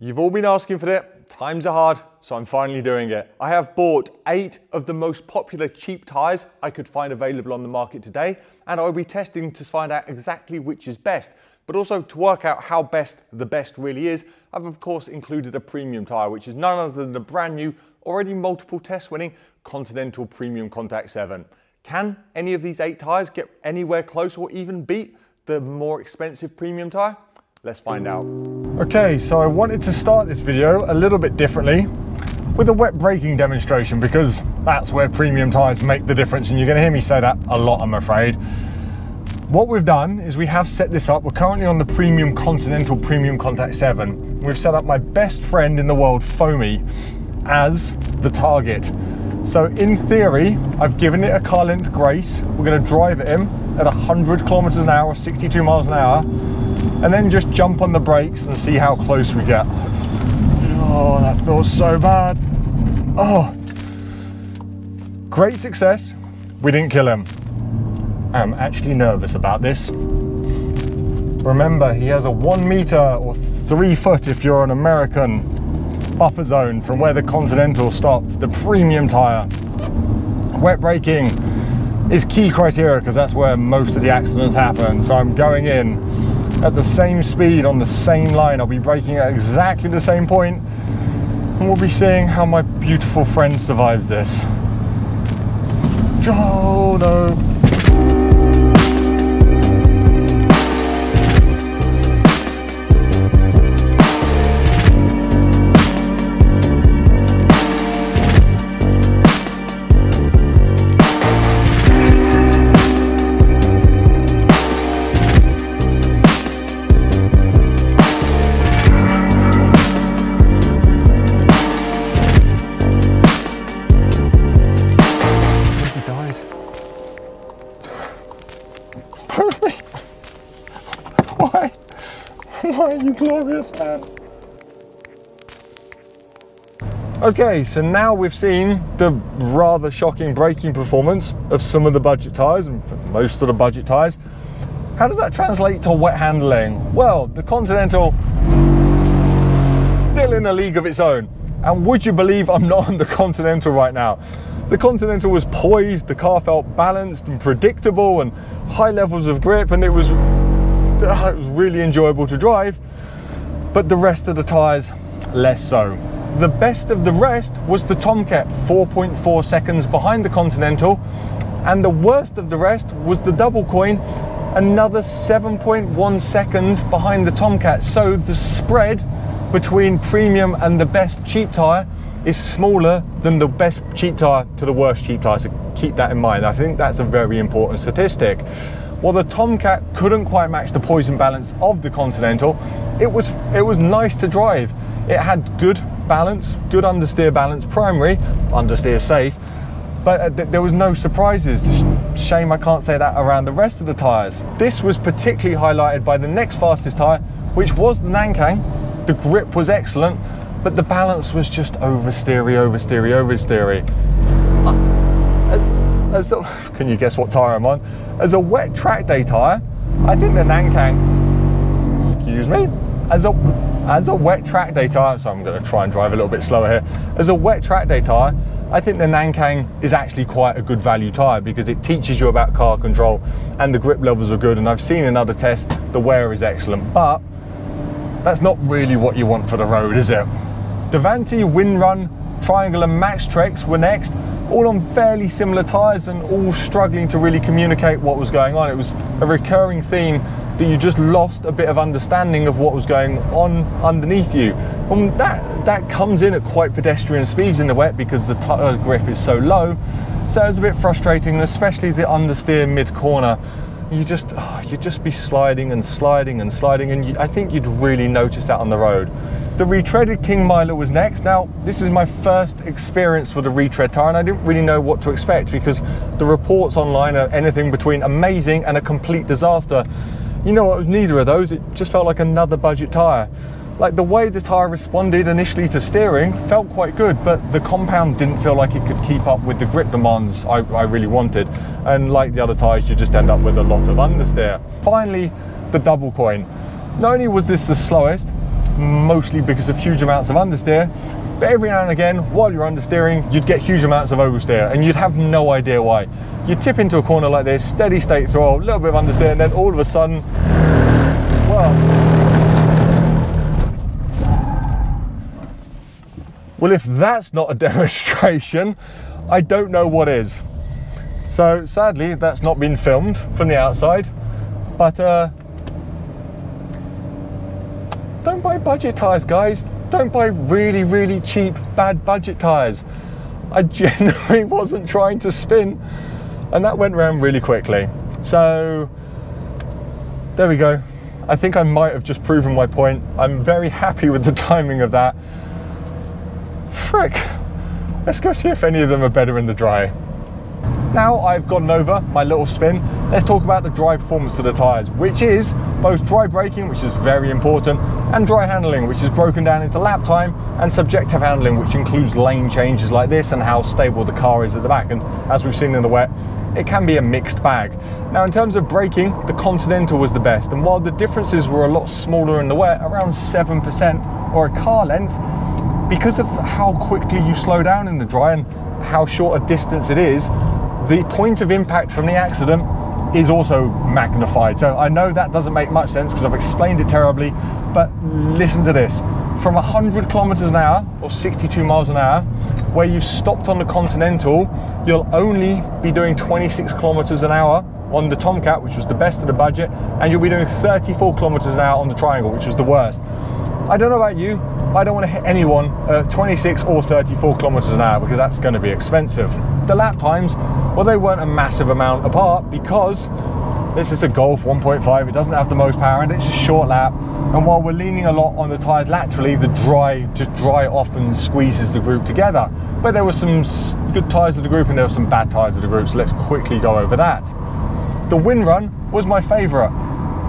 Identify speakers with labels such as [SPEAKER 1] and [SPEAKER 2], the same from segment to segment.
[SPEAKER 1] You've all been asking for it. Times are hard, so I'm finally doing it. I have bought 8 of the most popular cheap tyres I could find available on the market today, and I'll be testing to find out exactly which is best. But also to work out how best the best really is, I've of course included a premium tyre, which is none other than the brand new, already multiple test winning Continental PremiumContact 7. Can any of these 8 tyres get anywhere close or even beat the more expensive premium tyre? Let's find out. Okay, so I wanted to start this video a little bit differently with a wet braking demonstration, because that's where premium tyres make the difference, and you're going to hear me say that a lot, I'm afraid. What we've done is we have set this up. We're currently on the premium Continental PremiumContact 7. We've set up my best friend in the world, Foamy, as the target. So in theory, I've given it a car length grace. We're going to drive it in at 100 kilometers an hour, 62 miles an hour, and then just jump on the brakes and see how close we get. Oh, that feels so bad. Oh, great success. We didn't kill him. I'm actually nervous about this. Remember, he has a 1 meter or 3 foot if you're an American buffer zone from where the Continental stops, the premium tyre. Wet braking is key criteria because that's where most of the accidents happen. So I'm going in at the same speed on the same line. I'll be braking at exactly the same point, and we'll be seeing how my beautiful friend survives this. Oh no. Why are you glorious, man? Okay, so now we've seen the rather shocking braking performance of some of the budget tyres, and most of the budget tyres. How does that translate to wet handling? Well, the Continental still in a league of its own. And would you believe I'm not on the Continental right now? The Continental was poised, the car felt balanced and predictable and high levels of grip, and it was really enjoyable to drive, but the rest of the tyres, less so. The best of the rest was the Tomcat, 4.4 seconds behind the Continental, and the worst of the rest was the double coin, another 7.1 seconds behind the Tomcat. So the spread between premium and the best cheap tyre is smaller than the best cheap tyre to the worst cheap tyre, so keep that in mind. I think that's a very important statistic. While the Tomcat couldn't quite match the poise and balance of the Continental, it was nice to drive. It had good balance, good understeer balance, primary, understeer safe, but there was no surprises. Shame I can't say that around the rest of the tyres. This was particularly highlighted by the next fastest tyre, which was the Nankang. The grip was excellent, but the balance was just oversteery. Can you guess what tyre I'm on? As a wet track day tyre, I think the Nankang, excuse me, as a wet track day tyre, so I'm going to try and drive a little bit slower here. As a wet track day tyre, I think the Nankang is actually quite a good value tyre because it teaches you about car control and the grip levels are good, and I've seen in other tests the wear is excellent, but that's not really what you want for the road, is it? Davanti, Windrun, Triangle and Max Trex were next, all on fairly similar tyres and all struggling to really communicate what was going on. It was a recurring theme that you just lost a bit of understanding of what was going on underneath you. And that comes in at quite pedestrian speeds in the wet because the tyre grip is so low. So it was a bit frustrating, especially the understeer mid-corner. You'd just be sliding and I think you'd really notice that on the road. The retreaded King Meiler was next. Now, this is my first experience with a retread tyre, and I didn't really know what to expect because the reports online are anything between amazing and a complete disaster. You know what, it was neither of those. It just felt like another budget tyre. Like the way the tyre responded initially to steering felt quite good, but the compound didn't feel like it could keep up with the grip demands I really wanted. And like the other tyres, you just end up with a lot of understeer. Finally, the double coin. Not only was this the slowest, mostly because of huge amounts of understeer. But every now and again, while you're understeering, you'd get huge amounts of oversteer, and you'd have no idea why. You'd tip into a corner like this, steady state throttle, a little bit of understeer, and then all of a sudden, well, if that's not a demonstration, I don't know what is. So sadly, that's not been filmed from the outside, but don't buy budget tires, guys. Don't buy really, really cheap, bad budget tires. I genuinely wasn't trying to spin, and that went around really quickly. So there we go. I think I might have just proven my point. I'm very happy with the timing of that. Frick, let's go see if any of them are better in the dry. Now I've gotten over my little spin, let's talk about the dry performance of the tyres, which is both dry braking, which is very important, and dry handling, which is broken down into lap time, and subjective handling, which includes lane changes like this and how stable the car is at the back. And as we've seen in the wet, it can be a mixed bag. Now in terms of braking, the Continental was the best, and while the differences were a lot smaller in the wet, around 7% or a car length, because of how quickly you slow down in the dry and how short a distance it is, the point of impact from the accident is also magnified. So I know that doesn't make much sense because I've explained it terribly, but listen to this. From 100 kilometers an hour or 62 miles an hour, where you've stopped on the Continental, you'll only be doing 26 kilometers an hour on the Tomcat, which was the best of the budget, and you'll be doing 34 kilometers an hour on the Triangle, which was the worst. I don't know about you, I don't want to hit anyone at 26 or 34 kilometers an hour because that's going to be expensive. The lap times, well, they weren't a massive amount apart because this is a Golf 1.5, it doesn't have the most power and it's a short lap. And while we're leaning a lot on the tyres laterally, the dry often squeezes the group together. But there were some good tyres of the group and there were some bad tyres of the group, so let's quickly go over that. The wind run was my favourite.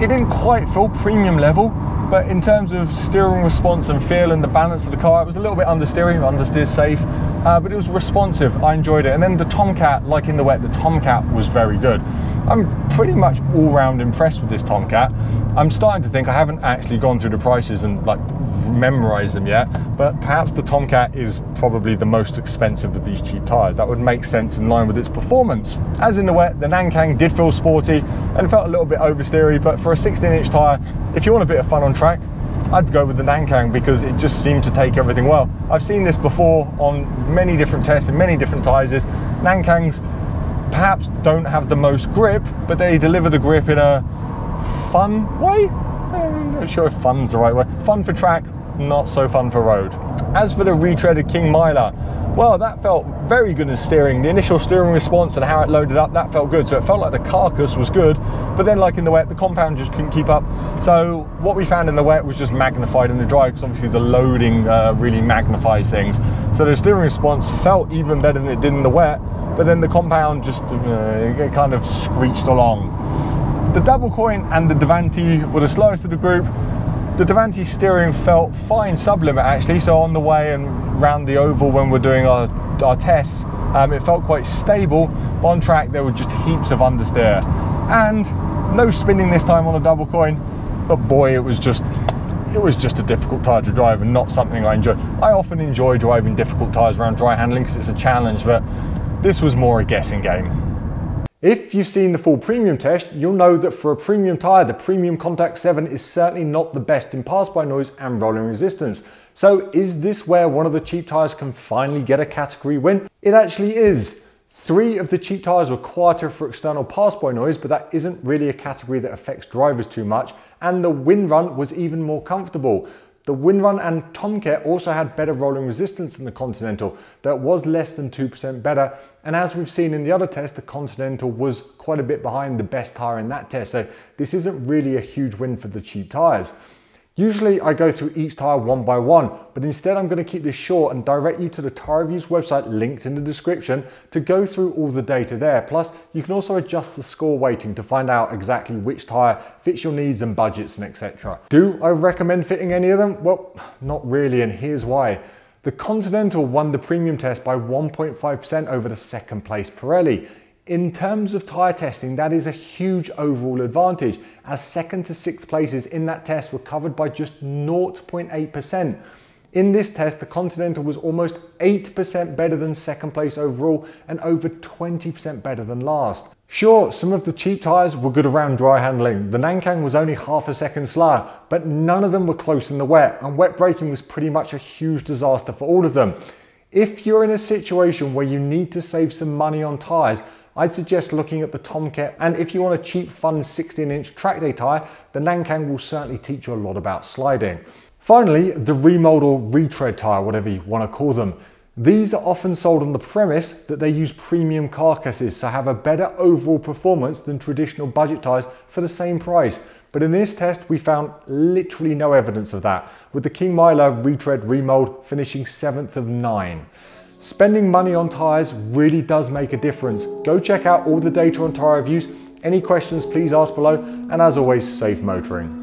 [SPEAKER 1] It didn't quite feel premium level, but in terms of steering response and feel and the balance of the car, it was a little bit understeering, understeer safe, but it was responsive. I enjoyed it. And then the Tomcat, like in the wet, the Tomcat was very good. I'm pretty much all round impressed with this Tomcat. I'm starting to think, I haven't actually gone through the prices and like memorized them yet, but perhaps the Tomcat is probably the most expensive of these cheap tires. That would make sense in line with its performance. As in the wet, the Nankang did feel sporty and felt a little bit oversteery, but for a 16-inch tire, if you want a bit of fun on track, I'd go with the Nankang because it just seemed to take everything well. I've seen this before on many different tests and many different tyres. Nankangs perhaps don't have the most grip, but they deliver the grip in a fun way. I'm not sure if fun's the right word. Fun for track, not so fun for road. As for the retreaded King Meiler, well, that felt very good in steering. The initial steering response and how it loaded up, that felt good. So it felt like the carcass was good, but then like in the wet, the compound just couldn't keep up. So what we found in the wet was just magnified in the dry, because obviously the loading really magnifies things. So the steering response felt even better than it did in the wet, but then the compound just it kind of screeched along. The double coin and the Davanti were the slowest of the group. The Davanti steering felt fine sub-limit actually, so on the way and round the oval when we're doing our tests, it felt quite stable, but on track there were just heaps of understeer. And no spinning this time on a double coin, but boy, it was just a difficult tyre to drive and not something I enjoy. I often enjoy driving difficult tyres around dry handling because it's a challenge, but this was more a guessing game. If you've seen the full premium test, you'll know that for a premium tyre, the PremiumContact 7 is certainly not the best in pass-by noise and rolling resistance. So is this where one of the cheap tyres can finally get a category win? It actually is. 3 of the cheap tyres were quieter for external pass-by noise, but that isn't really a category that affects drivers too much, and the wind run was even more comfortable. The wind run and Tomcat also had better rolling resistance than the Continental. That was less than 2% better, and as we've seen in the other test, the Continental was quite a bit behind the best tyre in that test, so this isn't really a huge win for the cheap tyres. Usually I go through each tyre one by one, but instead I'm going to keep this short and direct you to the Tyre Reviews website linked in the description to go through all the data there. Plus you can also adjust the score weighting to find out exactly which tyre fits your needs and budgets and etc. Do I recommend fitting any of them? Well, not really, and here's why. The Continental won the premium test by 1.5% over the second place Pirelli. In terms of tyre testing, that is a huge overall advantage, as 2nd to 6th places in that test were covered by just 0.8%. In this test, the Continental was almost 8% better than 2nd place overall and over 20% better than last. Sure, some of the cheap tyres were good around dry handling. The Nankang was only half a second slower, but none of them were close in the wet, and wet braking was pretty much a huge disaster for all of them. If you're in a situation where you need to save some money on tyres, I'd suggest looking at the Tomcat, and if you want a cheap, fun 16-inch track day tyre, the Nankang will certainly teach you a lot about sliding. Finally, the remold or retread tyre, whatever you want to call them. These are often sold on the premise that they use premium carcasses, so have a better overall performance than traditional budget tyres for the same price. But in this test, we found literally no evidence of that, with the King Meiler retread remold finishing 7th of 9. Spending money on tyres really does make a difference. Go check out all the data on tyre reviews. Any questions, please ask below, and as always, safe motoring.